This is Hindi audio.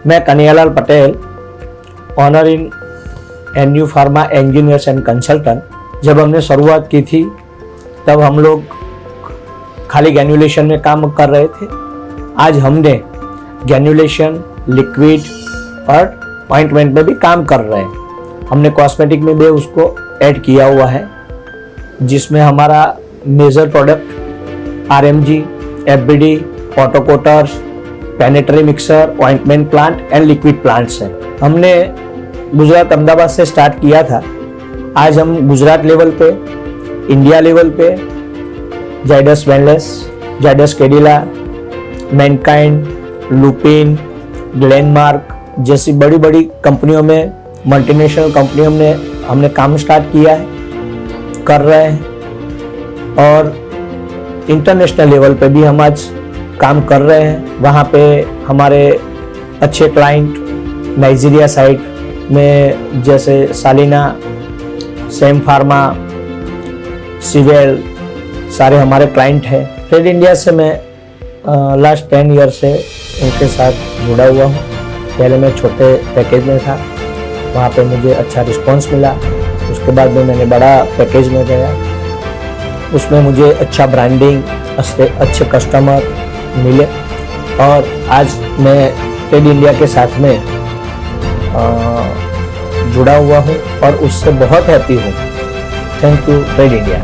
मैं Kanhaiyalal Patel, owner in NU pharma engineers and consultant. जब हमने शुरुआत की थी तब हम लोग खाली ग्रैन्युलेशन में काम कर रहे थे। आज हमने ग्रैन्युलेशन, लिक्विड और ऑइंटमेंट में भी काम कर रहे हैं। हमने कॉस्मेटिक में भी उसको ऐड किया हुआ है, जिसमें हमारा major product RMG, FBD, autocoaters, planetary mixer, ointment plant and liquid plants हैं। हमने गुजरात अहमदाबाद से स्टार्ट किया था। आज हम गुजरात लेवल पे, इंडिया लेवल पे Zydus wellness, Zydus Cadila, Mankind, Lupin, Glenmark जैसी बड़ी बड़ी कंपनियों में, मल्टीनेशनल कंपनियों में हमने काम स्टार्ट किया है, कर रहे हैं। और इंटरनेशनल लेवल पे भी हम आज काम कर रहे हैं। वहाँ पे हमारे अच्छे क्लाइंट नाइजीरिया साइड में जैसे सालिना, सेम फार्मा, सिवेल सारे हमारे क्लाइंट हैं। ट्रेड इंडिया से मैं लास्ट 10 ईयर से इनके साथ जुड़ा हुआ हूँ। पहले मैं छोटे पैकेज में था, वहाँ पे मुझे अच्छा रिस्पांस मिला। उसके बाद में मैंने बड़ा पैकेज में गया, उसमें मुझे अच्छा ब्रांडिंग, अच्छे कस्टमर मिले और आज मैं ट्रेड इंडिया के साथ में जुड़ा हुआ हूँ और उससे बहुत हैप्पी हूँ। Thank you trade India.